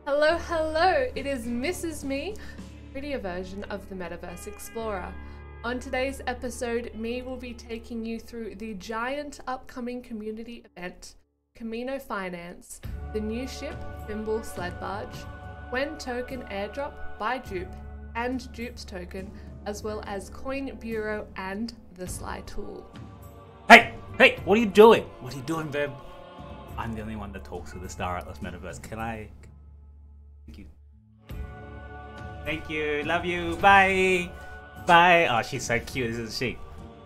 Hello, hello! It is Mrs. Me, prettier version of the MetaVerse Explorer. On today's episode, Me will be taking you through the giant upcoming community event, Camino Finance, the new ship, Thimble Sled Barge, When Token Airdrop by Dupe, and Dupe's Token, as well as Coin Bureau and the Sly Tool. Hey, what are you doing? What are you doing, babe? I'm the only one that talks to the staratlas metaverse. Can I? Thank you. Thank you. Love you. Bye. Bye. Oh, she's so cute, isn't she?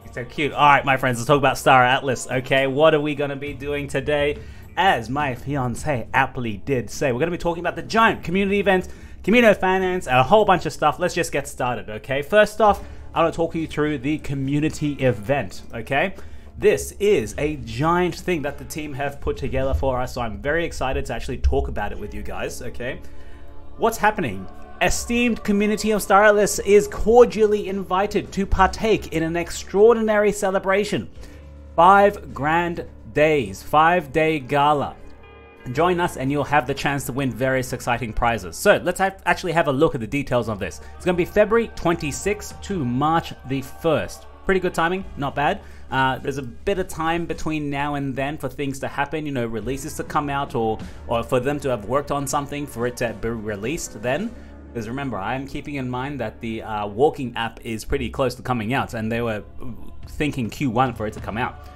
She's so cute. All right, my friends, let's talk about Star Atlas. Okay, what are we going to be doing today? As my fiance aptly did say, we're going to be talking about the giant community event, Camino Finance, and a whole bunch of stuff. Let's just get started, okay? First off, I want to talk you through the community event, okay? This is a giant thing that the team have put together for us, so I'm very excited to actually talk about it with you guys, okay? What's happening? Esteemed community of Star Atlas is cordially invited to partake in an extraordinary celebration. 5 grand days, 5-day gala. Join us and you'll have the chance to win various exciting prizes. So let's actually have a look at the details of this. It's going to be February 26th to March the 1st. Pretty good timing, not bad. There's a bit of time between now and then for things to happen, you know, releases to come out or for them to have worked on something for it to be released then. Because remember, I'm keeping in mind that the walking app is pretty close to coming out and they were thinking Q1 for it to come out.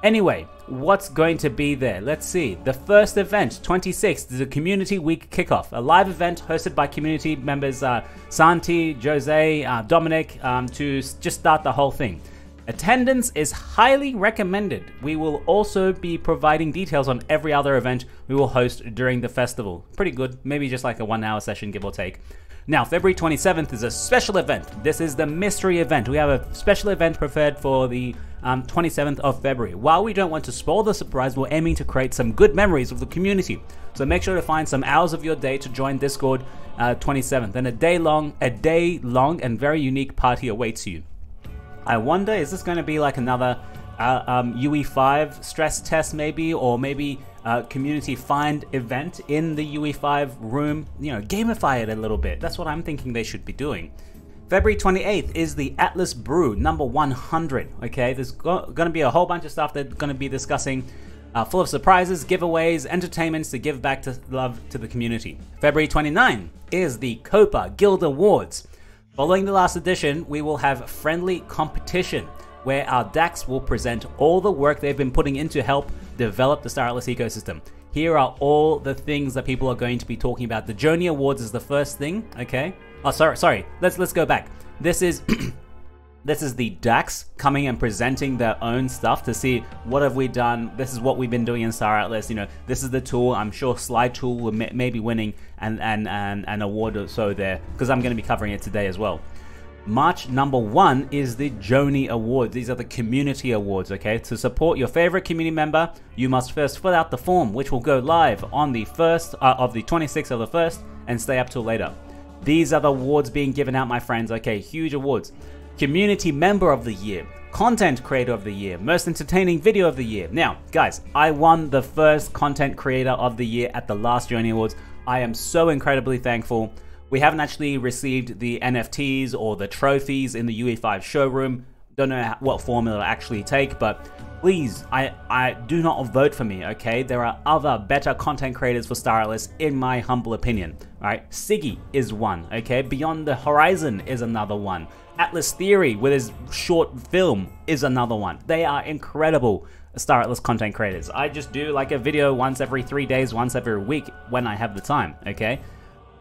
Anyway, what's going to be there? Let's see. The first event, 26th, is a Community Week Kickoff, a live event hosted by community members Santi, Jose, Dominic, to just start the whole thing. Attendance is highly recommended. We will also be providing details on every other event we will host during the festival. Pretty good, maybe just like a 1-hour session, give or take. Now, February 27th is a special event. This is the mystery event. We have a special event prepared for the 27th of February. While we don't want to spoil the surprise, we're aiming to create some good memories with the community. So make sure to find some hours of your day to join Discord 27th. And a day long and very unique party awaits you. I wonder, is this going to be like another UE5 stress test maybe, or maybe community find event in the UE5 room? You know, gamify it a little bit. That's what I'm thinking they should be doing. February 28th is the Atlas Brew number 100. Okay, there's going to be a whole bunch of stuff they're going to be discussing, full of surprises, giveaways, entertainments to give back to love to the community. February 29th is the Copa Guild Awards. Following the last edition, we will have friendly competition where our DAX will present all the work they've been putting in to help develop the Star Atlas ecosystem. Here are all the things that people are going to be talking about. The Journey Awards is the first thing, okay? Oh, sorry. Let's go back. This is this is the DAX coming and presenting their own stuff to see what have we done. This is what we've been doing in Star Atlas. You know, this is the tool. I'm sure Slide Tool will maybe winning an award or so there because I'm going to be covering it today as well. March number 1 is the Joni Awards. These are the community awards, okay? To support your favorite community member, you must first fill out the form, which will go live on the 1st of the 26th of the 1st and stay up till later. These are the awards being given out, my friends, okay? Huge awards. Community Member of the Year, Content Creator of the Year, Most Entertaining Video of the Year. Now, guys, I won the first Content Creator of the Year at the last Joni Awards. I am so incredibly thankful. We haven't actually received the NFTs or the trophies in the UE5 showroom. Don't know what form it'll actually take, but please, I do not vote for me, okay? There are other better content creators for Star Atlas, in my humble opinion, right? Siggy is one, okay? Beyond the Horizon is another one. Atlas Theory with his short film is another one. They are incredible Star Atlas content creators. I just do like a video once every 3 days, once every week when I have the time, okay?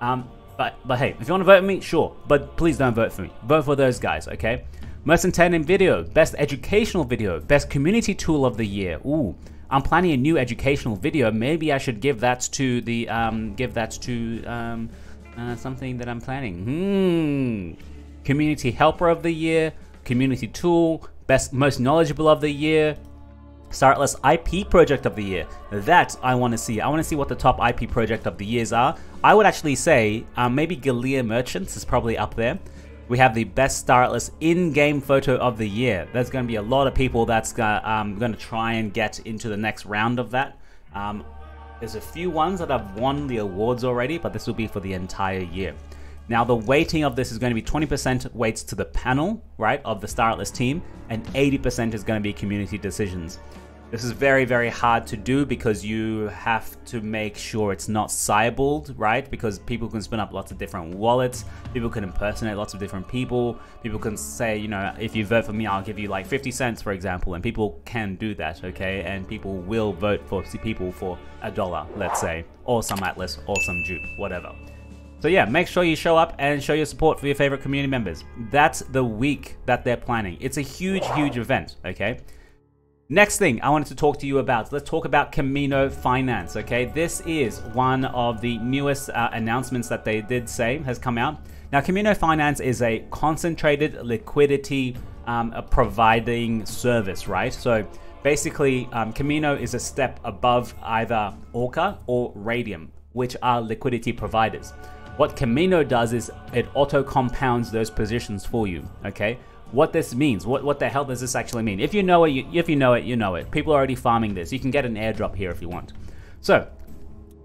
But hey, if you want to vote for me, sure. But please don't vote for me. Vote for those guys, okay? Most entertaining video, best educational video, best community tool of the year. Ooh, I'm planning a new educational video. Maybe I should give that to the something that I'm planning. Community helper of the year, community tool, most knowledgeable of the year, Star Atlas IP project of the year. That I want to see. I want to see what the top IP project of the years are. I would actually say maybe Galea Merchants is probably up there. We have the best Star Atlas in-game photo of the year. There's going to be a lot of people that's going to try and get into the next round of that. There's a few ones that have won the awards already, but this will be for the entire year. Now, the weighting of this is going to be 20% weights to the panel, right, of the staratlas team, and 80% is going to be community decisions. This is very, very hard to do because you have to make sure it's not cyberballed, right? Because people can spin up lots of different wallets. People can impersonate lots of different people. People can say, you know, if you vote for me, I'll give you like 50 cents, for example. And people can do that, okay? And people will vote for people for $1, let's say, or some atlas, or some dupe, whatever. So yeah, make sure you show up and show your support for your favorite community members. That's the week that they're planning. It's a huge, huge event, okay? Next thing I wanted to talk to you about, let's talk about Camino Finance, okay? This is one of the newest announcements that they did say has come out. Now, Camino Finance is a concentrated liquidity providing service, right? So basically, Camino is a step above either Orca or Radium, which are liquidity providers. What Camino does is it auto compounds those positions for you, okay? What this means, what the hell does this actually mean? If you know it, you know it. People are already farming this. You can get an airdrop here if you want. So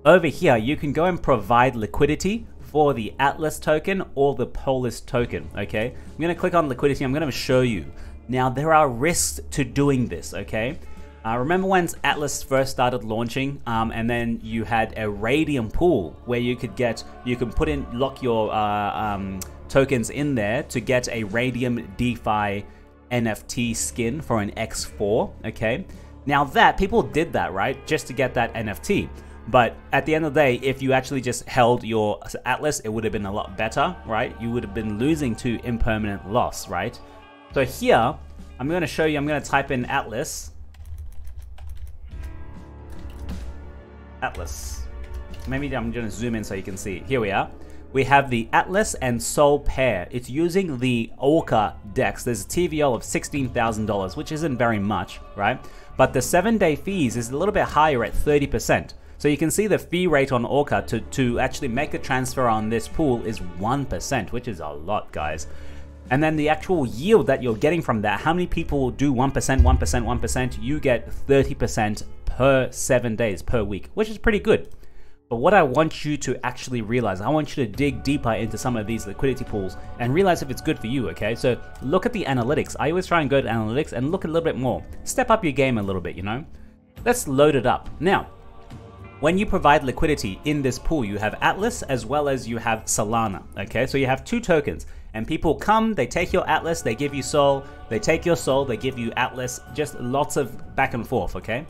over here, you can go and provide liquidity for the Atlas token or the Polis token, okay? I'm gonna click on liquidity. I'm gonna show you. Now, there are risks to doing this, okay? Remember when Atlas first started launching, and then you had a Radium pool where you could lock your tokens in there to get a Radium DeFi NFT skin for an X4, okay? Now that, people did that, right? Just to get that NFT. But at the end of the day, if you actually just held your Atlas, it would have been a lot better, right? You would have been losing to impermanent loss, right? So here, I'm gonna show you, I'm gonna type in Atlas. Maybe I'm gonna zoom in so you can see. Here we are. We have the Atlas and Sol pair. It's using the Orca DEX. There's a TVL of $16,000, which isn't very much, right? But the 7-day fees is a little bit higher at 30%. So you can see the fee rate on Orca to actually make a transfer on this pool is 1%, which is a lot, guys. And then the actual yield that you're getting from that, how many people will do 1%, 1%, 1%? You get 30% per 7 days, per week, which is pretty good. But what I want you to actually realize, I want you to dig deeper into some of these liquidity pools and realize if it's good for you, okay? So look at the analytics. I always try and go to analytics and look a little bit more. Step up your game a little bit, you know? Let's load it up. Now, when you provide liquidity in this pool, you have Atlas as well as you have Solana, okay? So you have two tokens. And people come, they take your Atlas, they give you Sol, they take your Sol, they give you Atlas, just lots of back and forth, okay?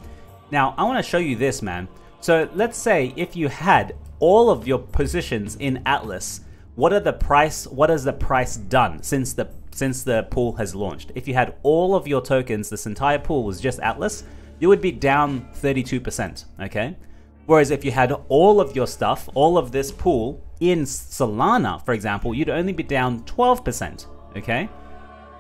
Now, I want to show you this, man. So let's say if you had all of your positions in Atlas, what has the price done since the pool has launched? If you had all of your tokens, this entire pool was just Atlas, you would be down 32%, okay? Whereas if you had all of your stuff, all of this pool in Solana, for example, you'd only be down 12%, okay?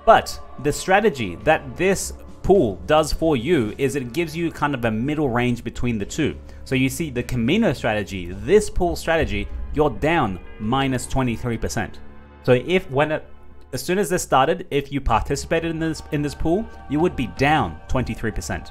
But the strategy that this pool does for you is it gives you kind of a middle range between the two. So you see the Camino strategy, this pool strategy, you're down minus 23%. So as soon as this started, if you participated in this pool, you would be down 23%.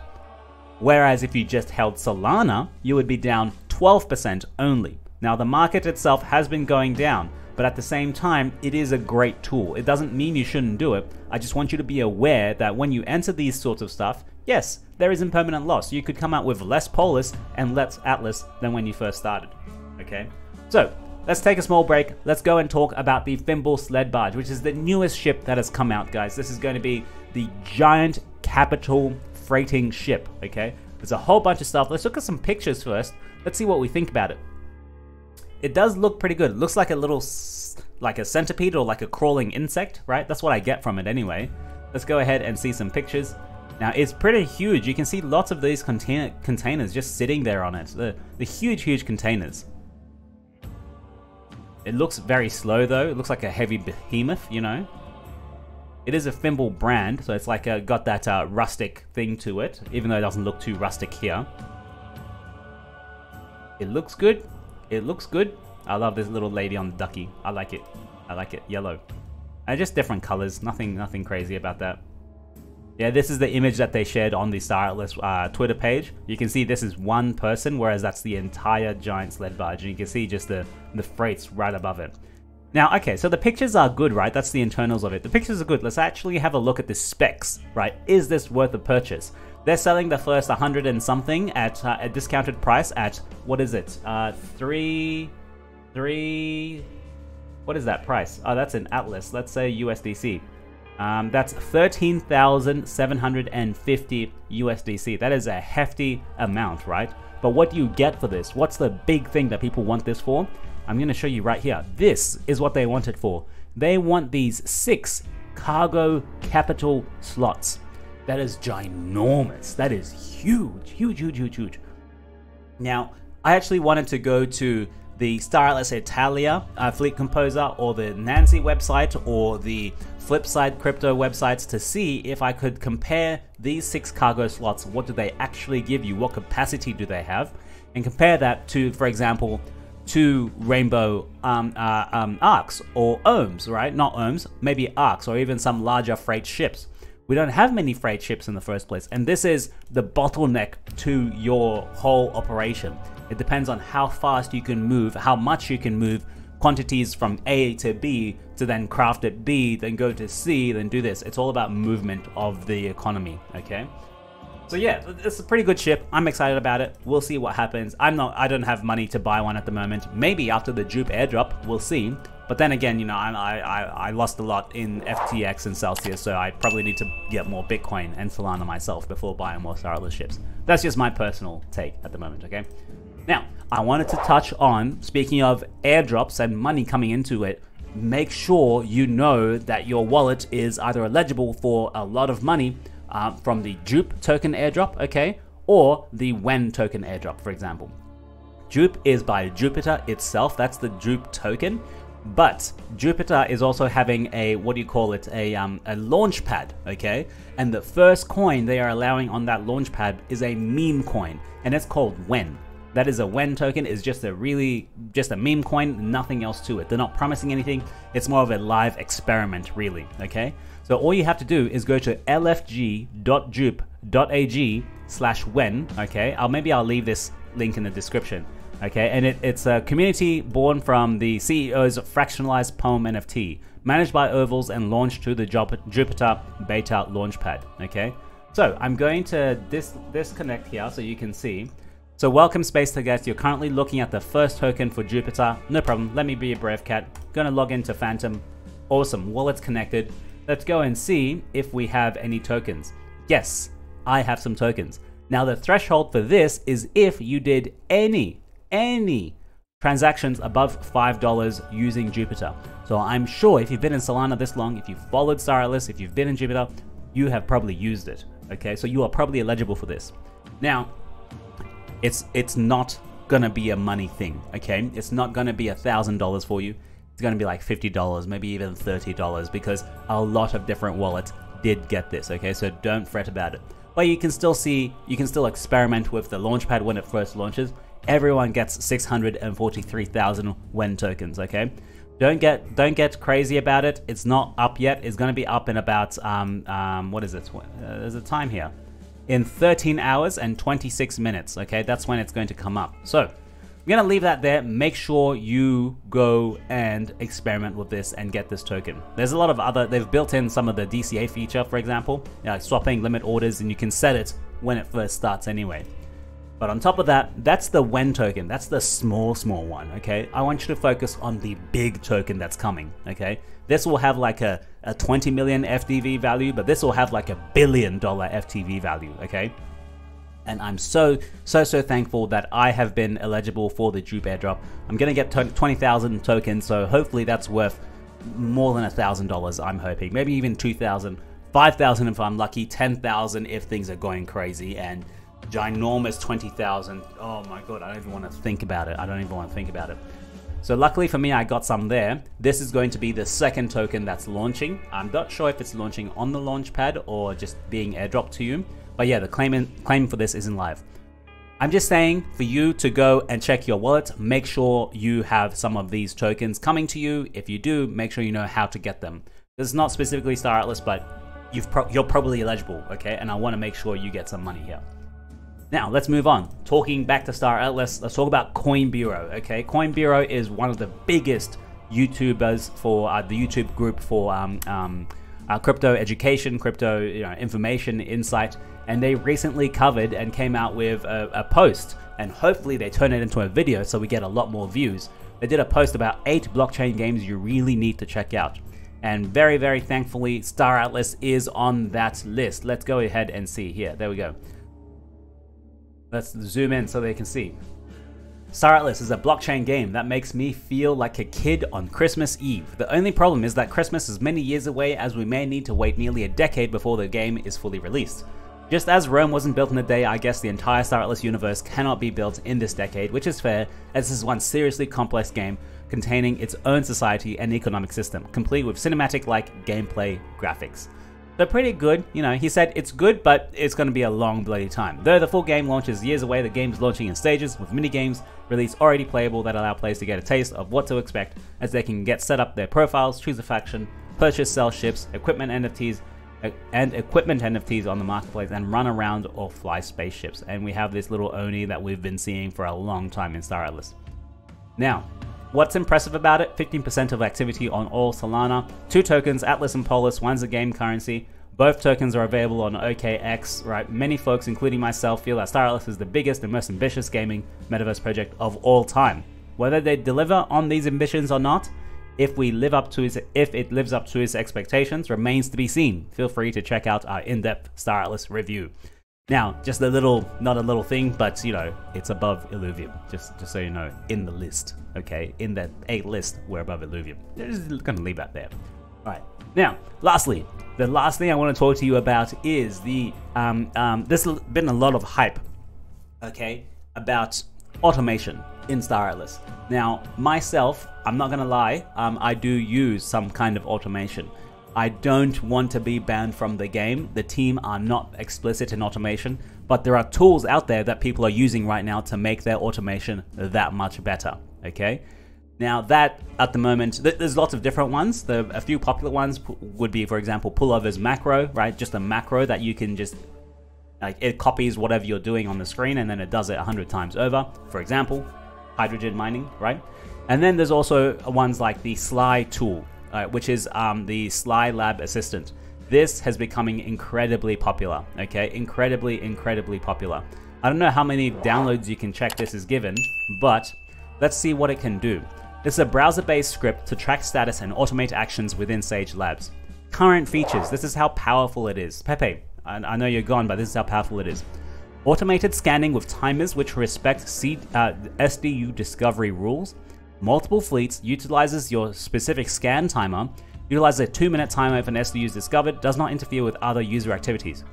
Whereas if you just held Solana, you would be down 12% only. Now the market itself has been going down, but at the same time, it is a great tool. It doesn't mean you shouldn't do it. I just want you to be aware that when you enter these sorts of stuff, yes, there is impermanent loss. You could come out with less Polis and less Atlas than when you first started, okay? So let's take a small break. Let's go and talk about the Thimble Sled Barge, which is the newest ship that has come out, guys. This is going to be the giant capital freighting ship, okay? There's a whole bunch of stuff. Let's look at some pictures first. Let's see what we think about it. It does look pretty good. It looks like a little, like a centipede or like a crawling insect, right? That's what I get from it anyway. Let's go ahead and see some pictures. Now, it's pretty huge. You can see lots of these containers just sitting there on it. The huge, huge containers. It looks very slow though. It looks like a heavy behemoth, you know? It is a Thimble brand, so it's like got that rustic thing to it, even though it doesn't look too rustic here. It looks good. It looks good. I love this little lady on the ducky. I like it. I like it. Yellow. And just different colors. Nothing crazy about that. Yeah, this is the image that they shared on the staratlas Twitter page. You can see this is one person, whereas that's the entire giant sled barge. And you can see just the freights right above it. Now, okay, so the pictures are good, right? That's the internals of it. The pictures are good. Let's actually have a look at the specs, right? Is this worth a purchase? They're selling the first 100 and something at a discounted price at, what is it? What is that price? Oh, that's in Atlas. Let's say USDC. That's 13,750 USDC. That is a hefty amount, right? But what do you get for this? What's the big thing that people want this for? I'm going to show you right here. This is what they want it for. They want these 6 cargo capital slots. That is ginormous. That is huge, huge, huge, huge, huge. Now, I actually wanted to go to the staratlas Italia Fleet Composer, or the Nancy website, or the Flipside crypto websites to see if I could compare these 6 cargo slots. What do they actually give you? What capacity do they have? And compare that to, for example, 2 rainbow arcs or ohms, right? Not ohms, maybe arcs, or even some larger freight ships. We don't have many freight ships in the first place, and this is the bottleneck to your whole operation. It depends on how fast you can move, how much you can move quantities from A to B to then craft at B, then go to C, then do this. It's all about movement of the economy, okay? So yeah, it's a pretty good ship. I'm excited about it. We'll see what happens. I don't have money to buy one at the moment. Maybe after the Jupe airdrop, we'll see. But then again, you know, I lost a lot in FTX and Celsius, so I probably need to get more Bitcoin and Solana myself before buying more staratlas ships. That's just my personal take at the moment, okay? Now, I wanted to touch on, speaking of airdrops and money coming into it, make sure you know that your wallet is either eligible for a lot of money from the Jupe token airdrop, okay, or the WEN token airdrop, for example. Jupe is by Jupiter itself, that's the Jupe token, but Jupiter is also having a, what do you call it, a launch pad, okay, and the first coin they are allowing on that launch pad is a meme coin, and it's called WEN. That is a WEN token, is just a meme coin, nothing else to it. They're not promising anything. It's more of a live experiment, really, okay? So all you have to do is go to lfg.jupe.ag/WEN, okay? Maybe I'll leave this link in the description, okay? And it's a community born from the CEO's fractionalized Poem NFT, managed by Ovals and launched to the Jupiter beta launchpad, okay? So I'm going to disconnect here so you can see. So welcome Space to Guest, you're currently looking at the first token for Jupiter. No problem, let me be a brave cat. Gonna log into Phantom. Awesome, wallet's connected. Let's go and see if we have any tokens. Yes, I have some tokens. Now the threshold for this is if you did any transactions above $5 using Jupiter. So I'm sure if you've been in Solana this long, if you've followed staratlas, if you've been in Jupiter, you have probably used it, okay? So you are probably eligible for this. Now, it's not gonna be a money thing, okay? It's not gonna be $1,000 for you. It's gonna be like $50, maybe even $30, because a lot of different wallets did get this, okay? So don't fret about it. But you can still experiment with the launchpad when it first launches. Everyone gets 643,000 WEN tokens, okay? Don't get crazy about it. It's not up yet. It's gonna be up in about what is it? There's a time here. In 13 hours and 26 minutes, okay? That's when it's going to come up. So I'm gonna leave that there. Make sure you go and experiment with this and get this token. There's a lot of other, they've built in some of the DCA feature, for example, like swapping limit orders, and you can set it when it first starts anyway. But on top of that, that's the WEN token. That's the small one, okay? I want you to focus on the big token that's coming, okay? This will have like a 20 million FTV value, but this will have like $1 billion FTV value, okay? And I'm so thankful that I have been eligible for the Jupe airdrop. I'm gonna get 20,000 tokens, so hopefully that's worth more than $1,000, I'm hoping. Maybe even 2,000, 5,000 if I'm lucky, 10,000 if things are going crazy, and ginormous 20,000. Oh my god, I don't even want to think about it. So luckily for me, I got some there. This is going to be the second token that's launching. I'm not sure if it's launching on the launch pad or just being airdropped to you. But yeah, the claim for this isn't live. I'm just saying for you to go and check your wallet, make sure you have some of these tokens coming to you. If you do, make sure you know how to get them. This is not specifically staratlas, but you're probably eligible, okay? And I want to make sure you get some money here. Now, let's move on. Talking back to staratlas, let's talk about Coin Bureau, okay? Coin Bureau is one of the biggest YouTubers for the YouTube group for crypto education, crypto information, insight, and they recently covered and came out with a post, and hopefully they turn it into a video so we get a lot more views. They did a post about 8 blockchain games you really need to check out. And very, very thankfully, staratlas is on that list. Let's go ahead and see here. There we go. Let's zoom in so they can see. staratlas is a blockchain game that makes me feel like a kid on Christmas Eve. The only problem is that Christmas is many years away, as we may need to wait nearly a decade before the game is fully released. Just as Rome wasn't built in a day, I guess the entire staratlas universe cannot be built in this decade, which is fair, as this is one seriously complex game containing its own society and economic system, complete with cinematic-like gameplay graphics. They're pretty good, he said it's good, but it's going to be a long bloody time. Though the full game launches years away, the game is launching in stages, with mini-games released already playable that allow players to get a taste of what to expect, as they can get set up their profiles, choose a faction, purchase, sell ships, equipment NFTs on the marketplace, and run around or fly spaceships. And we have this little Oni that we've been seeing for a long time in staratlas. Now, what's impressive about it? 15% of activity on all Solana, 2 tokens, Atlas and Polis, one's a game currency. Both tokens are available on OKX, right? Many folks, including myself, feel that staratlas is the biggest and most ambitious gaming metaverse project of all time. Whether they deliver on these ambitions or not, if it lives up to its expectations, remains to be seen. Feel free to check out our in-depth staratlas review. Now, just a little, not a little thing, but it's above Illuvium, just so you know, in the list, okay? In that A list, we're above Illuvium. Just gonna leave that there. All right. Now, lastly, the last thing I want to talk to you about is this has been a lot of hype, okay, about automation in staratlas. Now, myself, I'm not gonna lie, I do use some kind of automation. I don't want to be banned from the game. The team are not explicit in automation, but there are tools out there that people are using right now to make their automation that much better, okay? Now that, at the moment, there's lots of different ones. A few popular ones would be, for example, pullovers macro, right? Just a macro that you can just, it copies whatever you're doing on the screen and then it does it 100 times over. For example, hydrogen mining, right? And then there's also ones like the Sly tool, which is the Sly Lab Assistant. This has becoming incredibly popular, okay? Incredibly popular. I don't know how many downloads you can check this is given, but let's see what it can do. This is a browser-based script to track status and automate actions within Sage Labs. Current features, this is how powerful it is. Pepe, I know you're gone, but this is how powerful it is. Automated scanning with timers which respect SDU discovery rules. Multiple fleets, utilizes your specific scan timer, utilizes a 2-minute timer if an SDU is discovered, does not interfere with other user activities.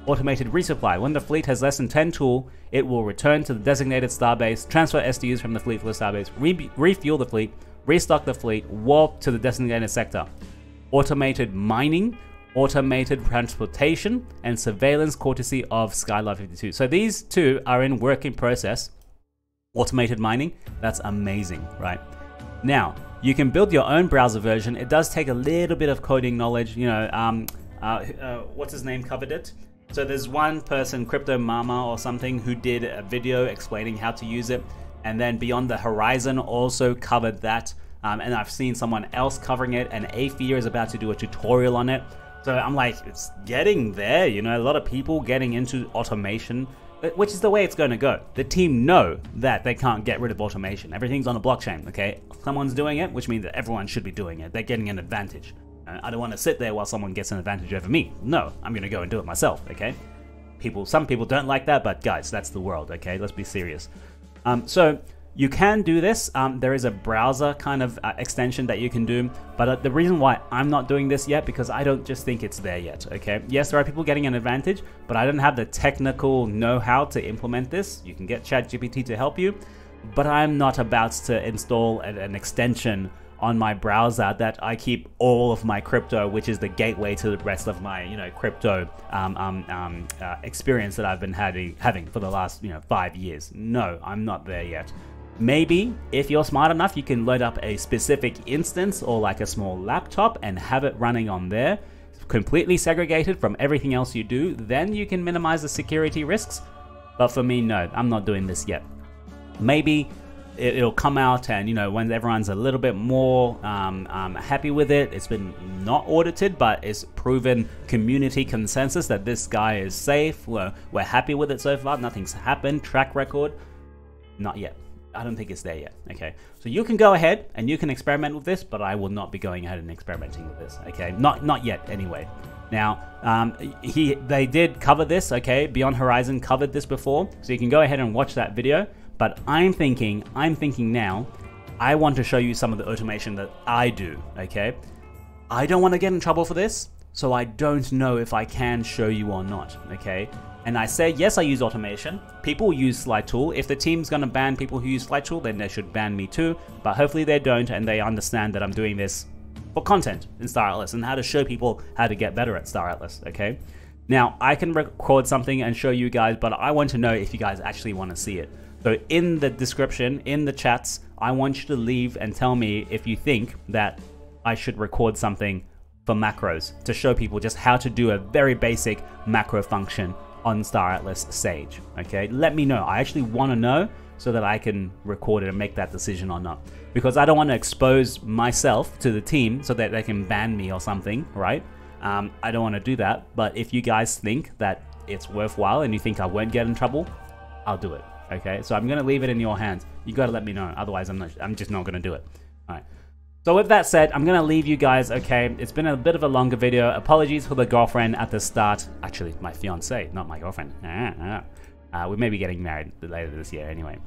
Automated resupply. When the fleet has less than 10 tool, it will return to the designated starbase, transfer SDUs from the fleet to the starbase, refuel the fleet, restock the fleet, warp to the designated sector. Automated mining, automated transportation, and surveillance courtesy of Skylar 52. So these two are in work in process. Automated mining, that's amazing, right? Now, you can build your own browser version. It does take a little bit of coding knowledge, what's his name covered it? So there's one person, Crypto Mama or something, who did a video explaining how to use it. And then Beyond the Horizon also covered that. And I've seen someone else covering it, and Afear is about to do a tutorial on it. So I'm like, it's getting there, a lot of people getting into automation, which is the way it's going to go. The team know that they can't get rid of automation. Everything's on a blockchain, okay? Someone's doing it, which means that everyone should be doing it. They're getting an advantage. I don't want to sit there while someone gets an advantage over me. No, I'm going to go and do it myself, okay? Some people don't like that, but guys, that's the world, okay? Let's be serious. So you can do this. There is a browser kind of extension that you can do, but the reason why I'm not doing this yet, because I don't just think it's there yet, okay? Yes, there are people getting an advantage, but I don't have the technical know-how to implement this. You can get ChatGPT to help you, but I'm not about to install an extension on my browser that I keep all of my crypto, which is the gateway to the rest of my, crypto experience that I've been having for the last, 5 years. No, I'm not there yet. Maybe if you're smart enough, you can load up a specific instance or like a small laptop and have it running on there. completely segregated from everything else you do, then you can minimize the security risks. But for me, no, I'm not doing this yet. Maybe it'll come out, and when everyone's a little bit more happy with it, it's been not audited, but it's proven community consensus that this guy is safe. We're happy with it so far. Nothing's happened. Track record, not yet. I don't think it's there yet. Okay, so you can go ahead and you can experiment with this, but I will not be going ahead and experimenting with this. Okay, not yet anyway. Now, they did cover this. Okay, Beyond Horizon covered this before, so you can go ahead and watch that video. But I'm thinking now, I want to show you some of the automation that I do. Okay, I don't want to get in trouble for this, so I don't know if I can show you or not. Okay. And I say, yes, I use automation. People use slide tool. If the team's gonna ban people who use slide tool, then they should ban me too. But hopefully they don't, and they understand that I'm doing this for content in staratlas and how to show people how to get better at staratlas, okay? Now, I can record something and show you guys, but I want to know if you guys actually want to see it. So in the description, in the chats, I want you to leave and tell me if you think that I should record something for macros to show people just how to do a very basic macro function on staratlas Sage. Okay, let me know. I actually want to know so that I can record it and make that decision or not, because I don't want to expose myself to the team so that they can ban me or something, right? I don't want to do that. But if you guys think that it's worthwhile and you think I won't get in trouble, I'll do it. Okay, so I'm gonna leave it in your hands. You gotta let me know, otherwise I'm just not gonna do it. All right. So with that said, I'm going to leave you guys, okay? It's been a bit of a longer video. Apologies for the girlfriend at the start. Actually, my fiance, not my girlfriend. We may be getting married later this year anyway.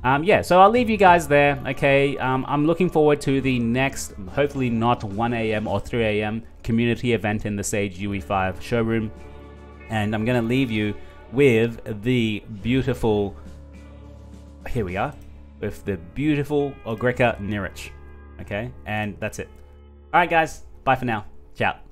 Yeah, so I'll leave you guys there, okay? I'm looking forward to the next, hopefully not 1 a.m. or 3 a.m. community event in the Sage UE5 showroom. And I'm going to leave you with the beautiful, here we are, with the beautiful Ogrica Nirich. Okay, and that's it. All right, guys, bye for now. Ciao.